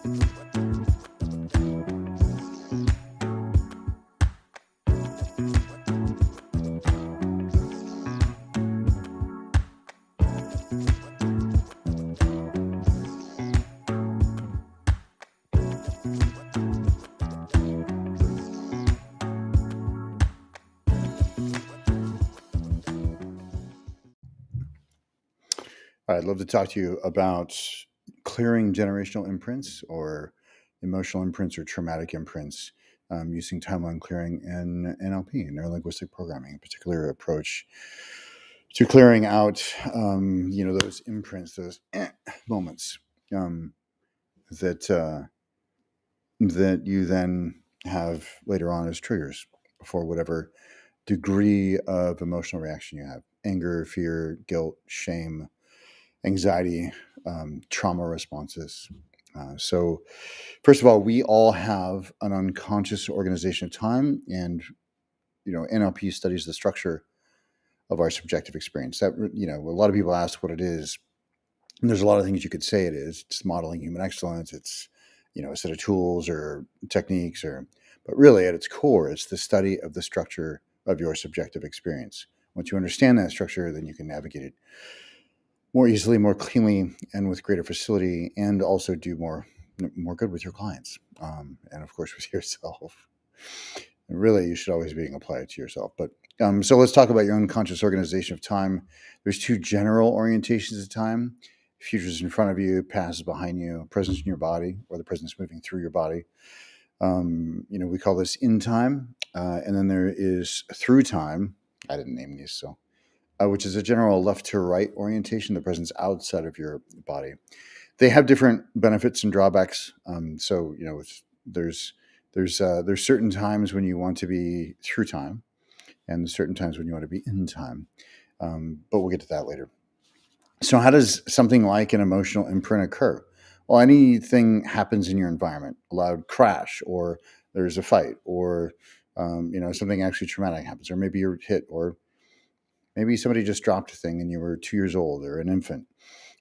I'd love to talk to you about clearing generational imprints or emotional imprints or traumatic imprints using timeline clearing and NLP, neuro-linguistic programming, a particular approach to clearing out, those imprints, those moments that that you then have later on as triggers for whatever degree of emotional reaction you have: anger, fear, guilt, shame, anxiety, trauma responses. So, first of all, we all have an unconscious organization of time, and NLP studies the structure of our subjective experience. That a lot of people ask what it is, and there's a lot of things you could say it is. It's modeling human excellence. It's a set of tools or techniques, but really at its core, it's the study of the structure of your subjective experience. Once you understand that structure, then you can navigate it more easily, more cleanly, and with greater facility, and also do more good with your clients, and of course with yourself. And really, you should always be applying it to yourself. But so let's talk about your unconscious organization of time. There's two general orientations of time: futures in front of you, past is behind you, presence in your body, or the presence moving through your body. We call this in time, and then there is through time. I didn't name these, so. Which is a general left to right orientation, the presence outside of your body. They have different benefits and drawbacks. There's certain times when you want to be through time, and certain times when you want to be in time. But we'll get to that later. So how does something like an emotional imprint occur? Well, anything happens in your environment: a loud crash, or there's a fight, or something actually traumatic happens, or maybe you're hit, or maybe somebody just dropped a thing and you were 2 years old or an infant,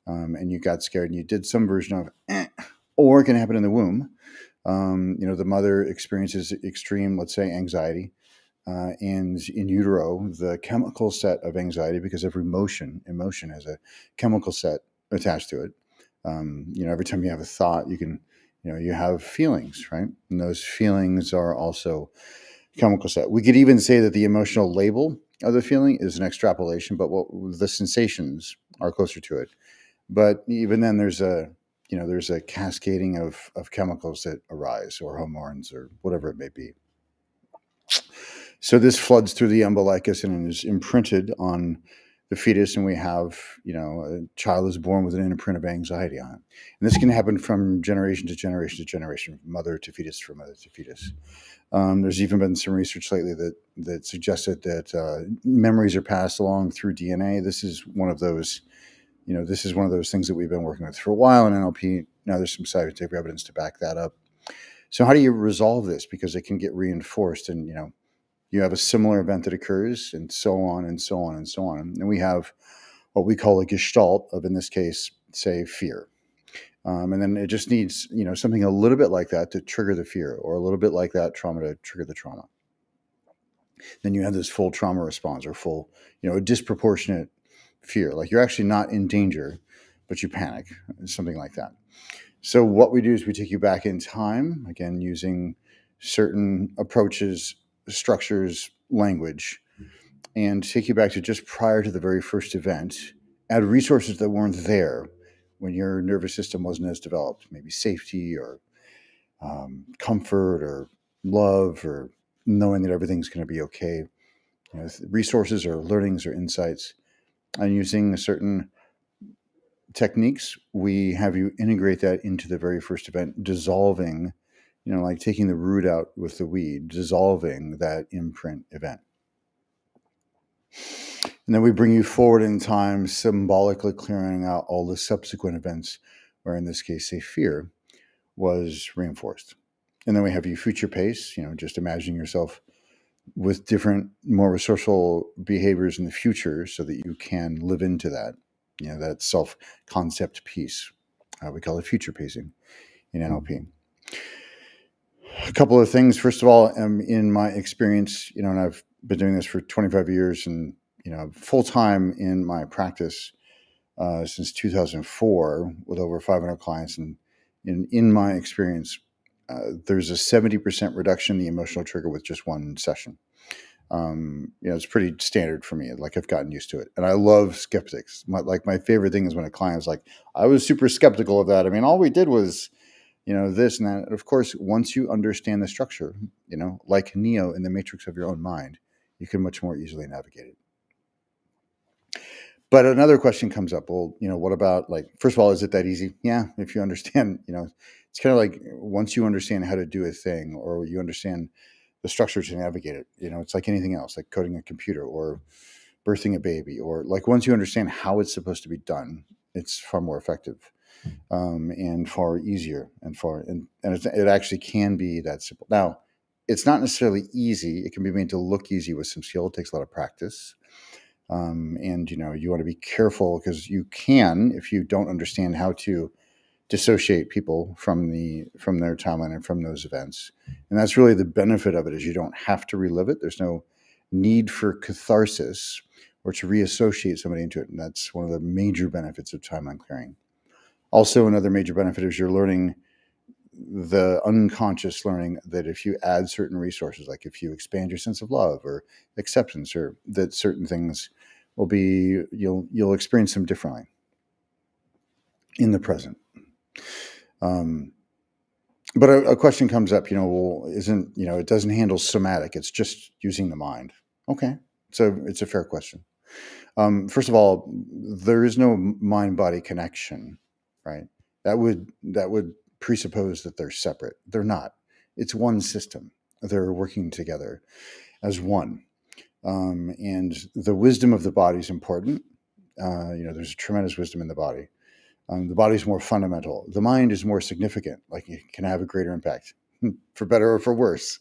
and you got scared and you did some version of or it can happen in the womb. The mother experiences extreme, let's say, anxiety, and in utero, the chemical set of anxiety, because every emotion has a chemical set attached to it. Every time you have a thought, you have feelings, right? And those feelings are also chemical set. We could even say that the emotional label of the feeling is an extrapolation, but what the sensations are closer to it. But even then, there's a cascading of chemicals that arise, or hormones, or whatever it may be. So this floods through the umbilicus and is imprinted on the fetus, and we have, a child is born with an imprint of anxiety on it. And this can happen from generation to generation to generation, from mother to fetus, from mother to fetus. There's even been some research lately that suggested that memories are passed along through DNA. This is one of those, things that we've been working with for a while in NLP. Now there's some scientific evidence to back that up. So how do you resolve this? Because it can get reinforced, and you have a similar event that occurs, and so on and so on and so on. And we have what we call a gestalt of, in this case, say, fear. And then it just needs, something a little bit like that to trigger the fear, or a little bit like that trauma to trigger the trauma. Then you have this full trauma response, or full, a disproportionate fear. Like you're actually not in danger, but you panic, something like that. So what we do is we take you back in time, again, using certain approaches, structures, language, and take you back to just prior to the very first event, add resources that weren't there when your nervous system wasn't as developed, maybe safety, or comfort, or love, or knowing that everything's going to be okay. Resources or learnings or insights. And using certain techniques, we have you integrate that into the very first event, dissolving, like taking the root out with the weed, dissolving that imprint event. And then we bring you forward in time, symbolically clearing out all the subsequent events where, in this case, say, fear was reinforced. And then we have you future pace, just imagine yourself with different, more resourceful behaviors in the future so that you can live into that, that self-concept piece. We call it future pacing. in NLP. A couple of things. First of all, in my experience, and I've been doing this for 25 years and, full time in my practice since 2004 with over 500 clients. And in my experience, there's a 70% reduction in the emotional trigger with just one session. It's pretty standard for me. Like, I've gotten used to it, and I love skeptics. My favorite thing is when a client is like, "I was super skeptical of that. I mean, all we did was, this and that." And of course, once you understand the structure, like Neo in the matrix of your own mind, you can much more easily navigate it. But another question comes up. Well, what about, like, first of all, is it that easy? Yeah, if you understand, it's kind of like once you understand how to do a thing, or you understand the structure to navigate it, it's like anything else, like coding a computer or birthing a baby, or like once you understand how it's supposed to be done, it's far more effective, and far easier, and it actually can be that simple. Now, it's not necessarily easy. It can be made to look easy with some skill. It takes a lot of practice. And you want to be careful, because you can, if you don't understand how to dissociate people from their timeline and from those events. And that's really the benefit of it, is you don't have to relive it. There's no need for catharsis or to reassociate somebody into it. And that's one of the major benefits of timeline clearing. Also, another major benefit is you're learning the unconscious learning that if you add certain resources, like if you expand your sense of love or acceptance, or that certain things will be, you'll experience them differently in the present. But a question comes up, well, isn't, it doesn't handle somatic, it's just using the mind. Okay. So it's a fair question. First of all, there is no mind-body connection, right? That would presuppose that they're separate. They're not. It's one system. They're working together as one. And the wisdom of the body is important. There's a tremendous wisdom in the body. The body's more fundamental. The mind is more significant. Like, it can have a greater impact, for better or for worse.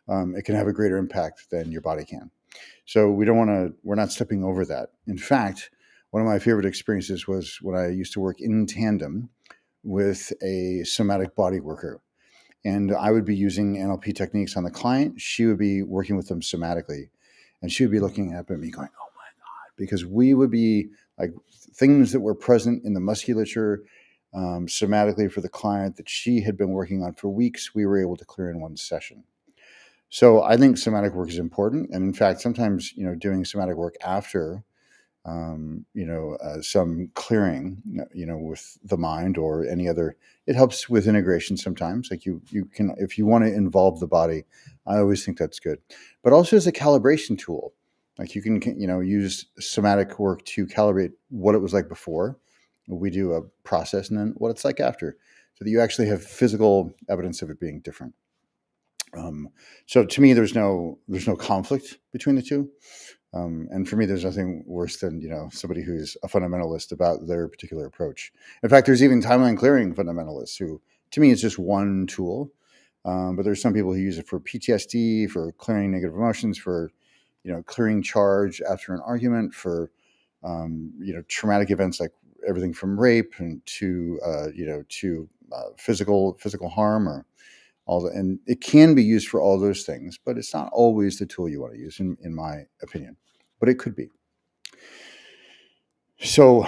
It can have a greater impact than your body can. So we're not stepping over that. In fact, one of my favorite experiences was when I used to work in tandem with a somatic body worker. And I would be using NLP techniques on the client. She would be working with them somatically. And she would be looking up at me going, "Oh my God," because we would be like, things that were present in the musculature, somatically for the client, that she had been working on for weeks, we were able to clear in one session. So I think somatic work is important. And in fact, sometimes, doing somatic work after, some clearing, with the mind or any other, it helps with integration sometimes. Like, you can, if you want to involve the body, I always think that's good. But also as a calibration tool, like, you can, use somatic work to calibrate what it was like before we do a process, and then what it's like after, so that you actually have physical evidence of it being different. So to me, there's no conflict between the two. And for me, there's nothing worse than, somebody who's a fundamentalist about their particular approach. In fact, there's even timeline clearing fundamentalists who, to me, it's just one tool. But there's some people who use it for PTSD, for clearing negative emotions, for, clearing charge after an argument, for, traumatic events, like everything from rape and to, physical harm, or and it can be used for all those things, but it's not always the tool you want to use, in my opinion. But it could be. So,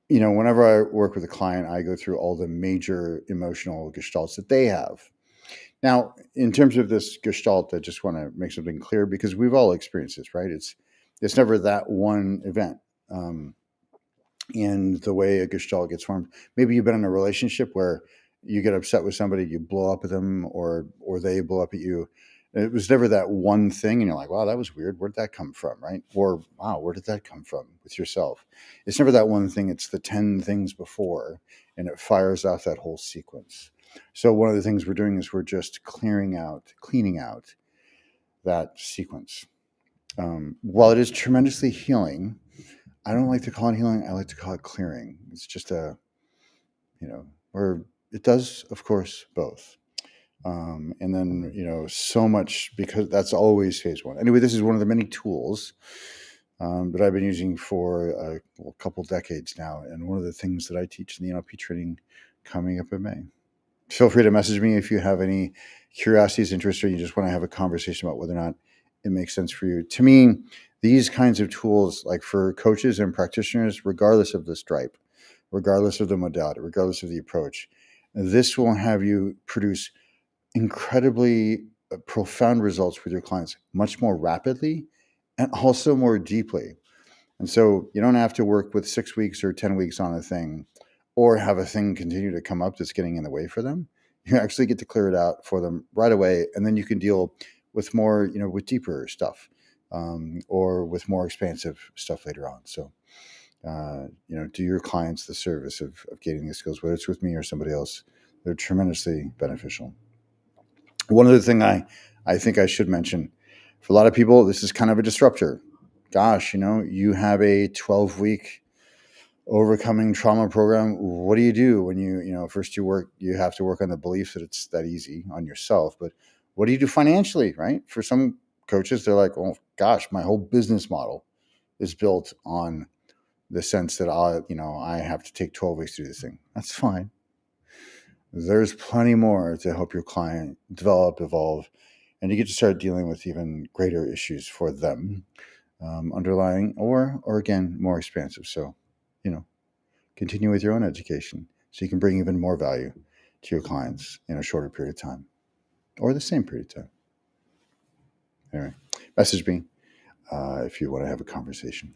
whenever I work with a client, I go through all the major emotional gestalts that they have. Now, in terms of this gestalt, I just want to make something clear, because we've all experienced this, right? It's never that one event. In the way a gestalt gets formed. Maybe you've been in a relationship where you get upset with somebody, you blow up at them, or they blow up at you. It was never that one thing, and you're like, "Wow, that was weird. Where'd that come from?" Right? Or, "Wow, where did that come from?" With yourself, it's never that one thing. It's the 10 things before, and it fires off that whole sequence. So one of the things we're doing is we're just cleaning out that sequence. While it is tremendously healing, I don't like to call it healing. I like to call it clearing. It's just or it does, of course, both. And then, so much, because that's always phase one. Anyway, this is one of the many tools that I've been using for a couple decades now. And one of the things that I teach in the NLP training coming up in May. Feel free to message me if you have any curiosities, interests, or you just want to have a conversation about whether or not it makes sense for you. To me, these kinds of tools, like for coaches and practitioners, regardless of the stripe, regardless of the modality, regardless of the approach, this will have you produce incredibly profound results with your clients much more rapidly and also more deeply. And so you don't have to work with 6 weeks or 10 weeks on a thing or have a thing continue to come up that's getting in the way for them. You actually get to clear it out for them right away. And then you can deal with more, with deeper stuff, or with more expansive stuff later on. So, do your clients the service of gaining these skills, whether it's with me or somebody else. They're tremendously beneficial. One other thing I think I should mention, for a lot of people, this is kind of a disruptor. Gosh, you have a 12-week overcoming trauma program. What do you do when first you have to work on the belief that it's that easy on yourself, but what do you do financially, right? For some coaches, they're like, oh gosh, my whole business model is built on the sense that I have to take 12 weeks to do this thing. That's fine. There's plenty more to help your client develop, evolve, and you get to start dealing with even greater issues for them, underlying or again, more expansive. So, continue with your own education so you can bring even more value to your clients in a shorter period of time or the same period of time. Anyway, message me if you want to have a conversation.